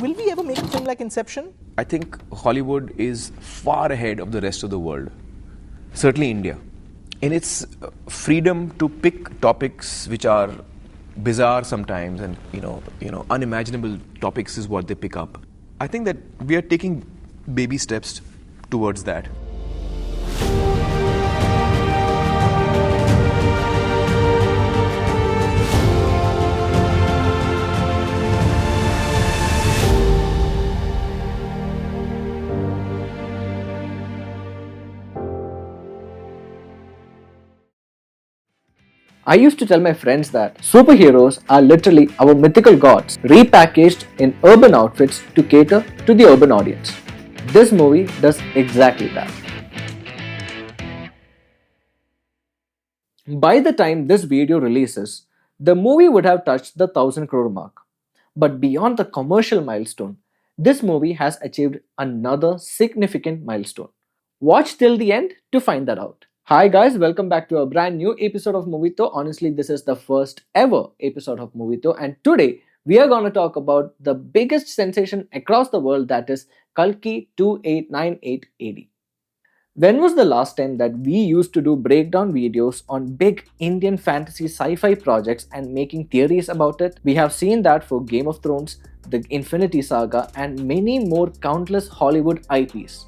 Will we ever make a film like Inception? I think Hollywood is far ahead of the rest of the world, certainly India, in its freedom to pick topics which are bizarre sometimes, and unimaginable topics is what they pick up. I think that we are taking baby steps towards that. I used to tell my friends that superheroes are literally our mythical gods, repackaged in urban outfits to cater to the urban audience. This movie does exactly that. By the time this video releases, the movie would have touched the 1000 crore mark. But beyond the commercial milestone, this movie has achieved another significant milestone. Watch till the end to find that out. Hi guys, welcome back to a brand new episode of Movito. Honestly, this is the first ever episode of Movito, and today we are going to talk about the biggest sensation across the world, that is Kalki 2898 AD. When was the last time that we used to do breakdown videos on big Indian fantasy sci-fi projects and making theories about it? We have seen that for Game of Thrones, the Infinity Saga, and many more countless Hollywood IPs.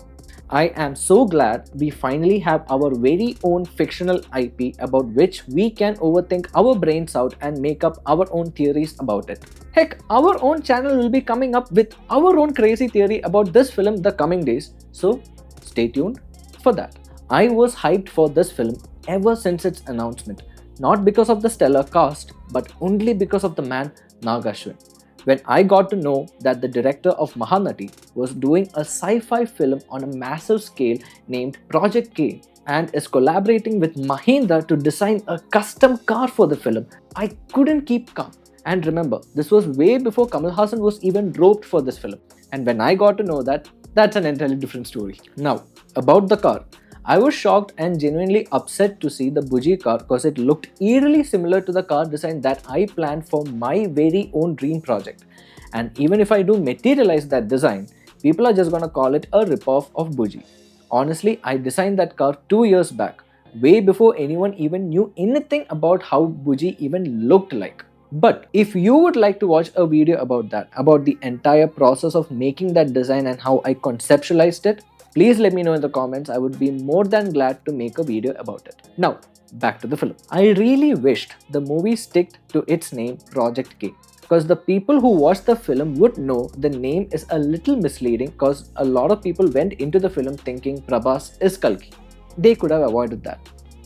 I am so glad we finally have our very own fictional IP about which we can overthink our brains out and make up our own theories about it. Heck, our own channel will be coming up with our own crazy theory about this film the coming days, so stay tuned for that. I was hyped for this film ever since its announcement, not because of the stellar cast, but only because of the man NAG ASHWIN. When I got to know that the director of Mahabharat was doing a sci-fi film on a massive scale named Project K and is collaborating with Mahindra to design a custom car for the film, I couldn't keep calm. And remember, this was way before Kamal Haasan was even roped for this film. And when I got to know that, that's an entirely different story. Now, about the car. I was shocked and genuinely upset to see the Buji car because it looked eerily similar to the car design that I planned for my very own dream project. And even if I do materialize that design, people are just gonna call it a ripoff of Buji. Honestly, I designed that car 2 years back, way before anyone even knew anything about how Buji even looked like. But if you would like to watch a video about that, about the entire process of making that design and how I conceptualized it, please let me know in the comments. I would be more than glad to make a video about it. Now, back to the film. I really wished the movie stuck to its name, Project K, because the people who watched the film would know the name is a little misleading because a lot of people went into the film thinking Prabhas is Kalki. They could have avoided that.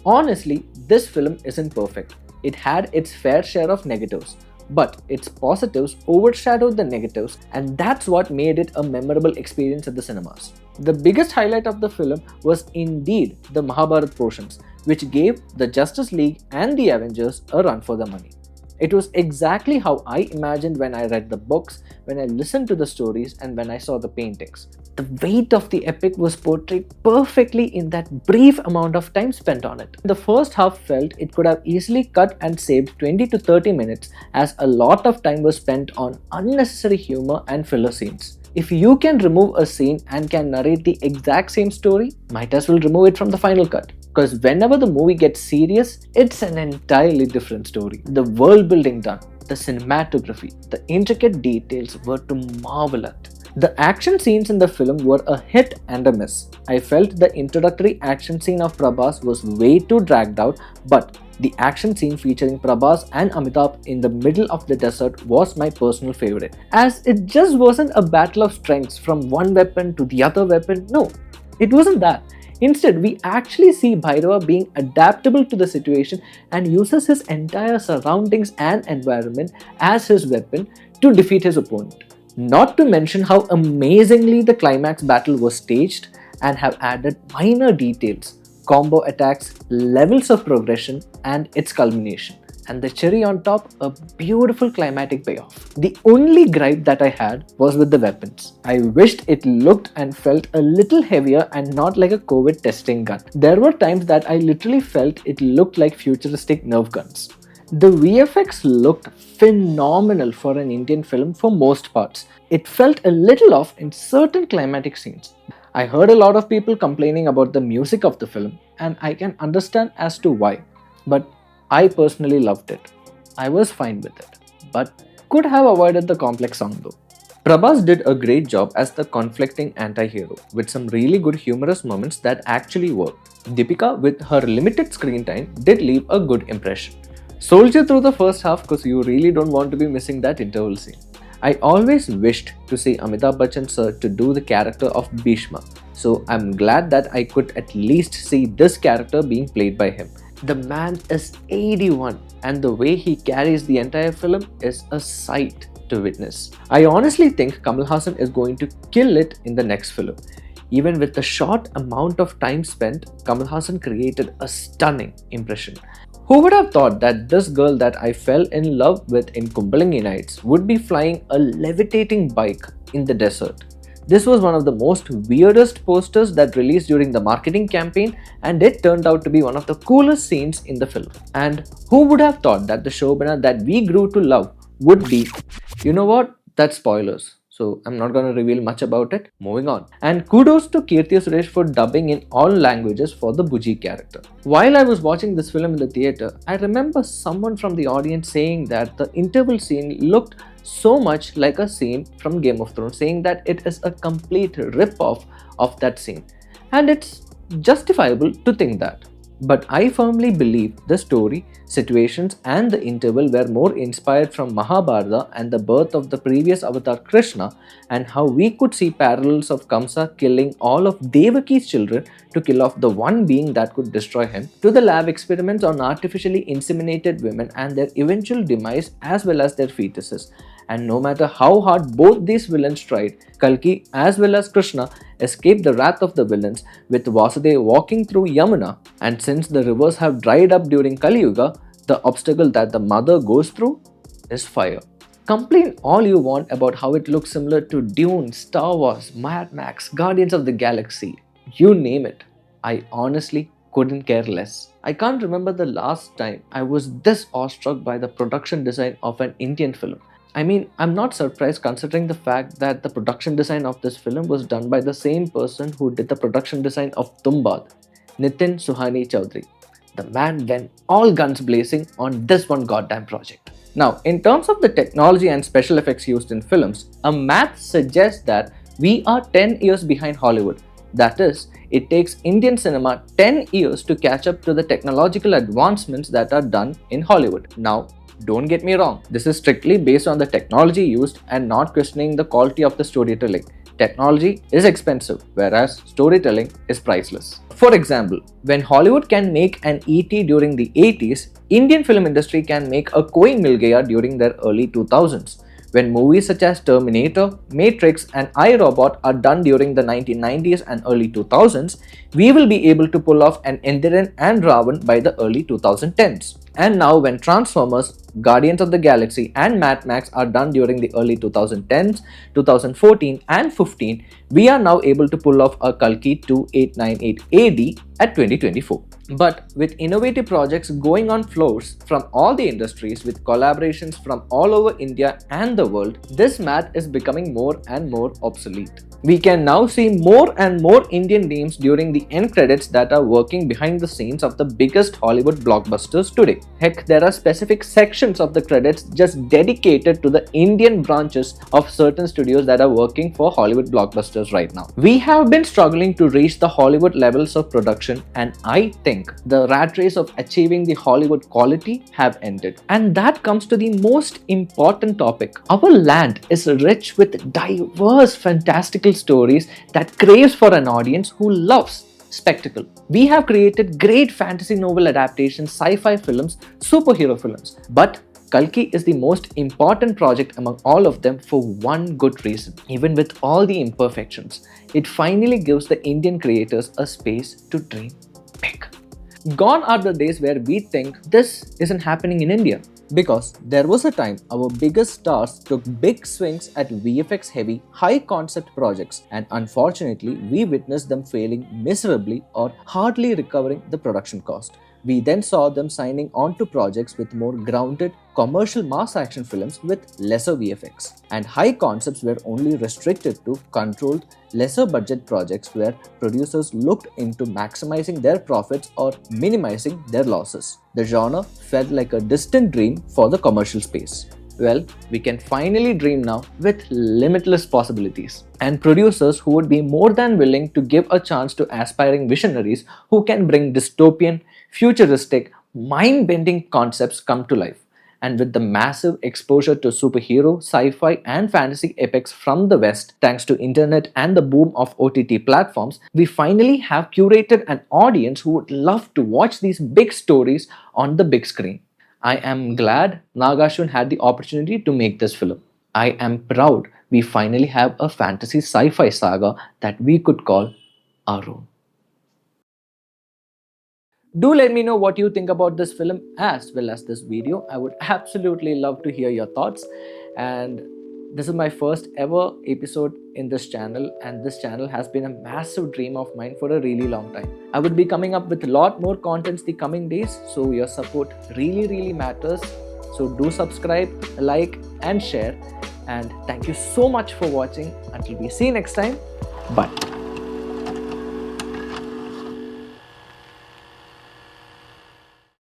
Honestly, this film isn't perfect. It had its fair share of negatives, but its positives overshadowed the negatives, and that's what made it a memorable experience at the cinemas. The biggest highlight of the film was indeed the Mahabharat portions, which gave the Justice League and the Avengers a run for the money. It was exactly how I imagined when I read the books, when I listened to the stories, and when I saw the paintings. The weight of the epic was portrayed perfectly in that brief amount of time spent on it. The first half felt it could have easily cut and saved 20 to 30 minutes, as a lot of time was spent on unnecessary humor and filler scenes. If you can remove a scene and can narrate the exact same story, might as well remove it from the final cut. Because whenever the movie gets serious, it's an entirely different story. The world building done, the cinematography, the intricate details were to marvel at. The action scenes in the film were a hit and a miss. I felt the introductory action scene of Prabhas was way too dragged out, but the action scene featuring Prabhas and Amitabh in the middle of the desert was my personal favorite, as it just wasn't a battle of strengths from one weapon to the other weapon. No, it wasn't that. Instead, we actually see Bhairava being adaptable to the situation and uses his entire surroundings and environment as his weapon to defeat his opponent. Not to mention how amazingly the climax battle was staged and have added minor details, combo attacks, levels of progression, and its culmination. And the cherry on top, a beautiful climatic payoff. The only gripe that I had was with the weapons. I wished it looked and felt a little heavier and not like a COVID testing gun. There were times that I literally felt it looked like futuristic Nerf guns. The VFX looked phenomenal for an Indian film for most parts. It felt a little off in certain climatic scenes. I heard a lot of people complaining about the music of the film, and I can understand as to why. But I personally loved it. I was fine with it, but could have avoided the complex song though. Prabhas did a great job as the conflicting anti-hero with some really good humorous moments that actually worked. Deepika, with her limited screen time, did leave a good impression. Soldier through the first half because you really don't want to be missing that interval scene. I always wished to see Amitabh Bachchan sir to do the character of Bhishma, so I'm glad that I could at least see this character being played by him. The man is 81 and the way he carries the entire film is a sight to witness. I honestly think Kamal Hassan is going to kill it in the next film. Even with the short amount of time spent, Kamal Hassan created a stunning impression. Who would have thought that this girl that I fell in love with in Kumbalangi Nights would be flying a levitating bike in the desert? This was one of the most weirdest posters that released during the marketing campaign, and it turned out to be one of the coolest scenes in the film. And who would have thought that the Shobana that we grew to love would be, you know what, that's spoilers. So I'm not going to reveal much about it. Moving on. And kudos to Kirti Suresh for dubbing in all languages for the Buji character. While I was watching this film in the theatre, I remember someone from the audience saying that the interval scene looked so much like a scene from Game of Thrones, saying that it is a complete rip-off of that scene. And it's justifiable to think that. But I firmly believe the story, situations, and the interval were more inspired from Mahabharata and the birth of the previous avatar Krishna, and how we could see parallels of Kamsa killing all of Devaki's children to kill off the one being that could destroy him, to the lab experiments on artificially inseminated women and their eventual demise as well as their fetuses. And no matter how hard both these villains tried, Kalki as well as Krishna escaped the wrath of the villains with Vasudeva walking through Yamuna. And since the rivers have dried up during Kali Yuga, the obstacle that the mother goes through is fire. Complain all you want about how it looks similar to Dune, Star Wars, Mad Max, Guardians of the Galaxy, you name it. I honestly couldn't care less. I can't remember the last time I was this awestruck by the production design of an Indian film. I mean, I'm not surprised considering the fact that the production design of this film was done by the same person who did the production design of Tumbad, Nitin Suhani Chaudhary. The man went all guns blazing on this one goddamn project. Now, in terms of the technology and special effects used in films, a math suggests that we are 10 years behind Hollywood. That is, it takes Indian cinema 10 years to catch up to the technological advancements that are done in Hollywood. Now, don't get me wrong, this is strictly based on the technology used and not questioning the quality of the storytelling. Technology is expensive, whereas storytelling is priceless. For example, when Hollywood can make an E.T. during the 80s, Indian film industry can make a Koi Mil Gaya during their early 2000s. When movies such as Terminator, Matrix and I, Robot are done during the 1990s and early 2000s, we will be able to pull off an Endiran and Ravan by the early 2010s. And now when Transformers, Guardians of the Galaxy and Mad Max are done during the early 2010s, 2014 and 15, we are now able to pull off a Kalki 2898 AD at 2024. But with innovative projects going on floors from all the industries with collaborations from all over India and the world, this math is becoming more and more obsolete. We can now see more and more Indian names during the end credits that are working behind the scenes of the biggest Hollywood blockbusters today. Heck, there are specific sections of the credits just dedicated to the Indian branches of certain studios that are working for Hollywood blockbusters right now. We have been struggling to reach the Hollywood levels of production, and I think the rat race of achieving the Hollywood quality have ended. And that comes to the most important topic. Our land is rich with diverse, fantastical stories that craves for an audience who loves spectacle. We have created great fantasy novel adaptations, sci-fi films, superhero films, but Kalki is the most important project among all of them for one good reason. Even with all the imperfections, it finally gives the Indian creators a space to dream big. Gone are the days where we think this isn't happening in India. Because there was a time our biggest stars took big swings at VFX heavy, high concept projects, and unfortunately we witnessed them failing miserably or hardly recovering the production cost. We then saw them signing on to projects with more grounded, commercial mass action films with lesser VFX. And high concepts were only restricted to controlled, lesser budget projects where producers looked into maximizing their profits or minimizing their losses. The genre felt like a distant dream for the commercial space. Well, we can finally dream now with limitless possibilities. And producers who would be more than willing to give a chance to aspiring visionaries who can bring dystopian, futuristic, mind bending concepts come to life. And with the massive exposure to superhero, sci-fi and fantasy epics from the West, thanks to internet and the boom of OTT platforms, we finally have curated an audience who would love to watch these big stories on the big screen. I am glad NAG ASHWIN had the opportunity to make this film. I am proud we finally have a fantasy sci-fi saga that we could call our own. Do let me know what you think about this film as well as this video. I would absolutely love to hear your thoughts. And this is my first ever episode in this channel, and this channel has been a massive dream of mine for a really long time. I would be coming up with a lot more contents the coming days, so your support really matters. So do subscribe, like and share, and thank you so much for watching. Until we see you next time, bye.